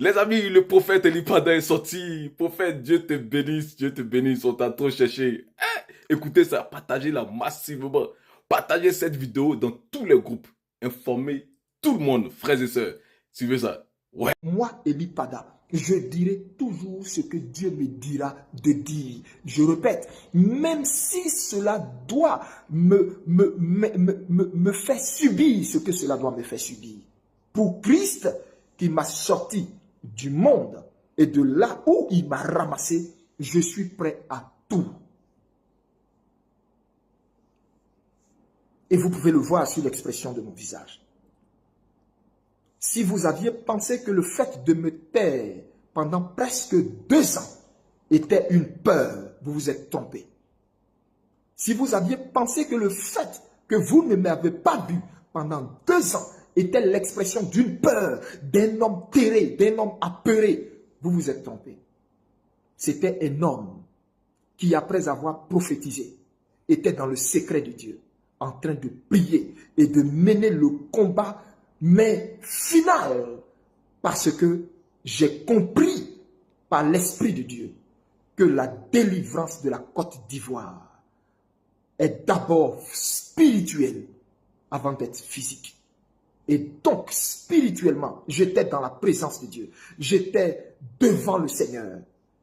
Les amis, le prophète Elipada est sorti. Prophète, Dieu te bénisse, on t'a trop cherché. Écoutez ça, partagez-la massivement. Partagez cette vidéo dans tous les groupes. Informez tout le monde, frères et sœurs. Suivez ça. Ouais. Moi, Elipada, je dirai toujours ce que Dieu me dira de dire. Je répète, même si cela doit me faire subir ce que cela doit me faire subir. Pour Christ qui m'a sorti du monde et de là où il m'a ramassé, je suis prêt à tout. Et vous pouvez le voir sur l'expression de mon visage. Si vous aviez pensé que le fait de me taire pendant presque 2 ans était une peur, vous vous êtes trompé. Si vous aviez pensé que le fait que vous ne m'avez pas vu pendant 2 ans était l'expression d'une peur, d'un homme terré, d'un homme apeuré, vous vous êtes trompé. C'était un homme qui, après avoir prophétisé, était dans le secret de Dieu, en train de prier et de mener le combat, mais final, parce que j'ai compris par l'Esprit de Dieu que la délivrance de la Côte d'Ivoire est d'abord spirituelle avant d'être physique. Et donc, spirituellement, j'étais dans la présence de Dieu. J'étais devant le Seigneur.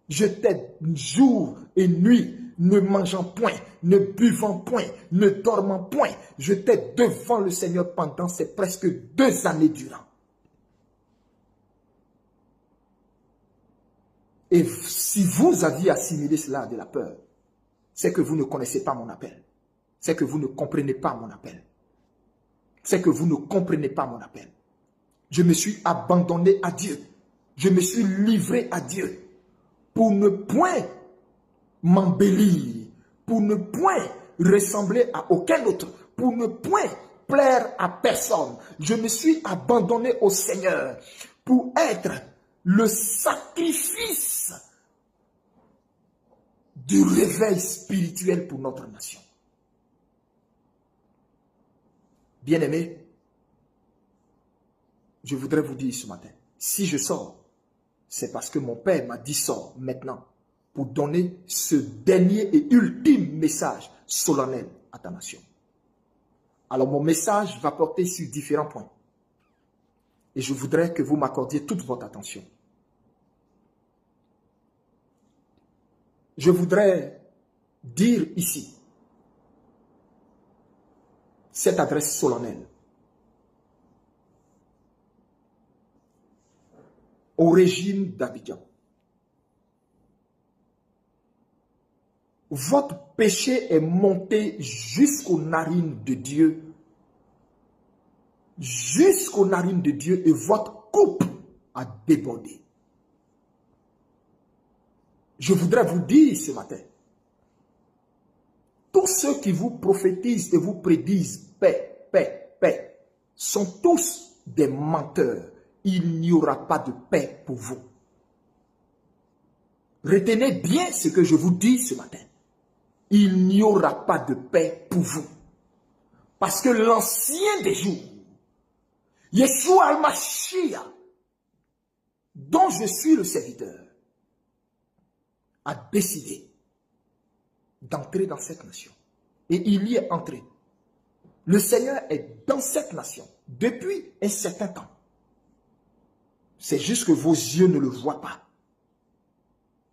J'étais jour et nuit, ne mangeant point, ne buvant point, ne dormant point. J'étais devant le Seigneur pendant ces presque 2 années durant. Et si vous aviez assimilé cela de la peur, c'est que vous ne connaissez pas mon appel. C'est que vous ne comprenez pas mon appel. C'est que vous ne comprenez pas mon appel. Je me suis abandonné à Dieu. Je me suis livré à Dieu pour ne point m'embellir, pour ne point ressembler à aucun autre, pour ne point plaire à personne. Je me suis abandonné au Seigneur pour être le sacrifice du réveil spirituel pour notre nation. Bien-aimés, je voudrais vous dire ce matin, si je sors, c'est parce que mon Père m'a dit sors maintenant pour donner ce dernier et ultime message solennel à ta nation. Alors mon message va porter sur différents points. Et je voudrais que vous m'accordiez toute votre attention. Je voudrais dire ici cette adresse solennelle au régime d'Abidjan. Votre péché est monté jusqu'aux narines de Dieu. Jusqu'aux narines de Dieu et votre coupe a débordé. Je voudrais vous dire ce matin, tous ceux qui vous prophétisent et vous prédisent paix, paix, paix, sont tous des menteurs. Il n'y aura pas de paix pour vous. Retenez bien ce que je vous dis ce matin. Il n'y aura pas de paix pour vous. Parce que l'ancien des jours, Yeshua al-Mashiach, dont je suis le serviteur, a décidé d'entrer dans cette nation. Et il y est entré. Le Seigneur est dans cette nation depuis un certain temps. C'est juste que vos yeux ne le voient pas.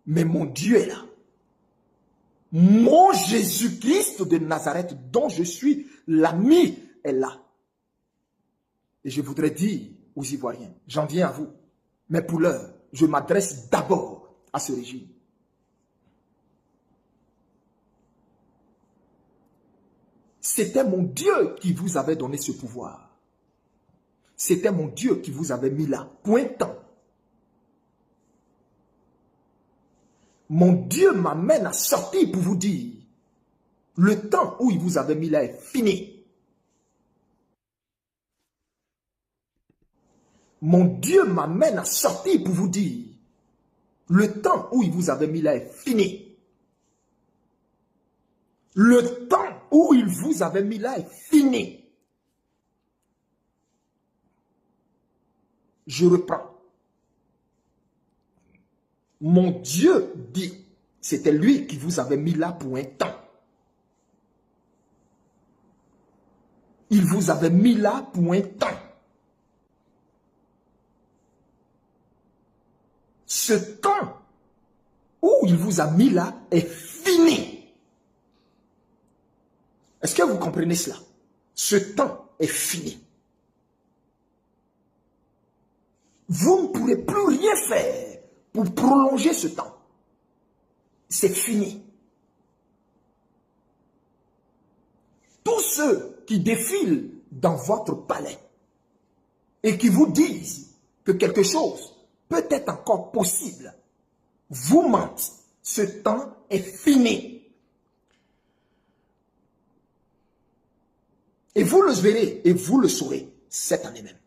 Mais mon Dieu est là. Mon Jésus-Christ de Nazareth, dont je suis l'ami, est là. Et je voudrais dire aux Ivoiriens, j'en viens à vous, mais pour l'heure, je m'adresse d'abord à ce régime. C'était mon Dieu qui vous avait donné ce pouvoir. C'était mon Dieu qui vous avait mis là, pour un temps. Mon Dieu m'amène à sortir pour vous dire, le temps où il vous avait mis là est fini. Mon Dieu m'amène à sortir pour vous dire, le temps où il vous avait mis là est fini. Le temps où il vous avait mis là est fini. Je reprends. Mon Dieu dit, c'était lui qui vous avait mis là pour un temps. Il vous avait mis là pour un temps. Ce temps où il vous a mis là est fini. Est-ce que vous comprenez cela? Ce temps est fini. Vous ne pourrez plus rien faire pour prolonger ce temps. C'est fini. Tous ceux qui défilent dans votre palais et qui vous disent que quelque chose peut être encore possible, vous mentent. Ce temps est fini. Et vous le verrez et vous le saurez cette année même.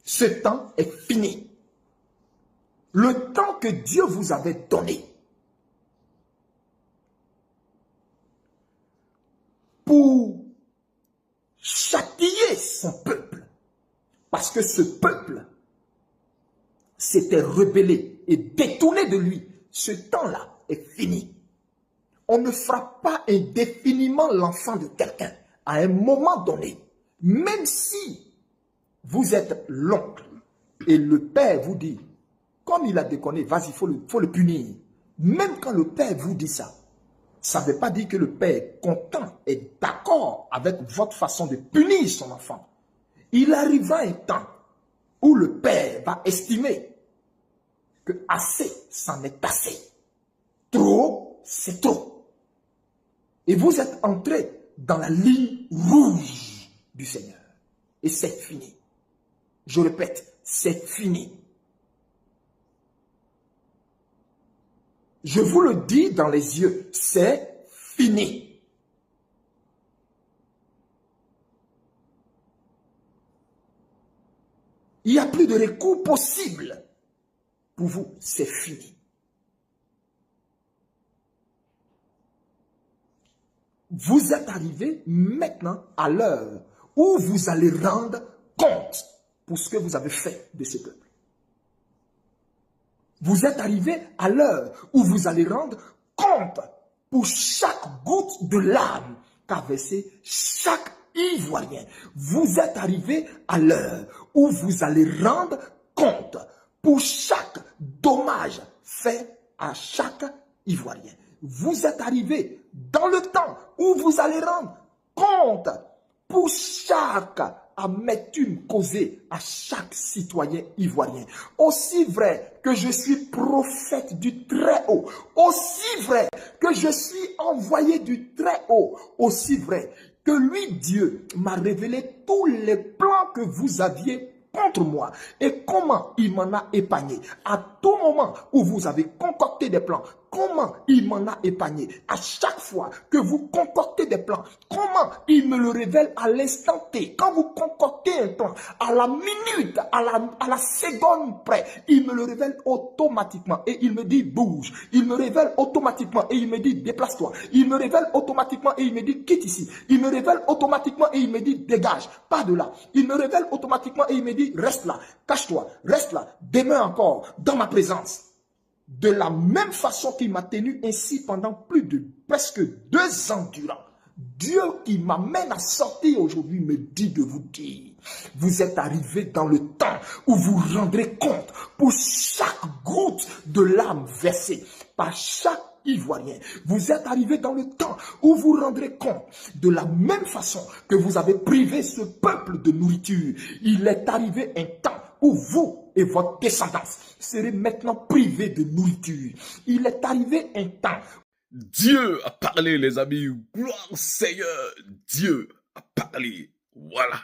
Ce temps est fini. Le temps que Dieu vous avait donné pour châtier son peuple, parce que ce peuple s'était rebellé et détourné de lui, ce temps-là est fini. On ne frappe pas indéfiniment l'enfant de quelqu'un à un moment donné, même si vous êtes l'oncle et le père vous dit, comme il a déconné, vas-y, faut le punir. Même quand le père vous dit ça, ça ne veut pas dire que le père est content et d'accord avec votre façon de punir son enfant. Il arrivera un temps où le père va estimer que assez, c'en est assez. Trop, c'est trop. Et vous êtes entré dans la ligne rouge du Seigneur. Et c'est fini. Je répète, c'est fini. Je vous le dis dans les yeux, c'est fini. Il n'y a plus de recours possible. Pour vous, c'est fini. Vous êtes arrivé maintenant à l'heure où vous allez rendre compte pour ce que vous avez fait de ce peuple. Vous êtes arrivé à l'heure où vous allez rendre compte pour chaque goutte de larmes qu'a versé chaque Ivoirien. Vous êtes arrivé à l'heure où vous allez rendre compte pour chaque dommage fait à chaque Ivoirien. Vous êtes arrivé dans le temps où vous allez rendre compte pour chaque amertume causée à chaque citoyen ivoirien. Aussi vrai que je suis prophète du Très-Haut, aussi vrai que je suis envoyé du Très-Haut, aussi vrai que lui, Dieu, m'a révélé tous les plans que vous aviez contre moi et comment il m'en a épargné. À tout moment où vous avez concocté des plans, comment il m'en a épargné. À chaque fois que vous concoctez des plans, comment il me le révèle à l'instant T. Quand vous concoctez un plan, à la minute, à la seconde près, il me le révèle automatiquement et il me dit bouge. Il me révèle automatiquement et il me dit déplace-toi. Il me révèle automatiquement et il me dit quitte ici. Il me révèle automatiquement et il me dit dégage, pas de là. Il me révèle automatiquement et il me dit reste là, cache-toi, reste là, demeure encore dans ma présence. De la même façon qu'il m'a tenu ainsi pendant plus de presque 2 ans durant. Dieu qui m'amène à sortir aujourd'hui me dit de vous dire, vous êtes arrivé dans le temps où vous rendrez compte pour chaque goutte de larmes versée par chaque Ivoirien. Vous êtes arrivé dans le temps où vous rendrez compte de la même façon que vous avez privé ce peuple de nourriture. Il est arrivé un temps où vous et votre descendance serez maintenant privés de nourriture. Il est arrivé un temps. Dieu a parlé, les amis. Gloire au Seigneur. Dieu a parlé. Voilà.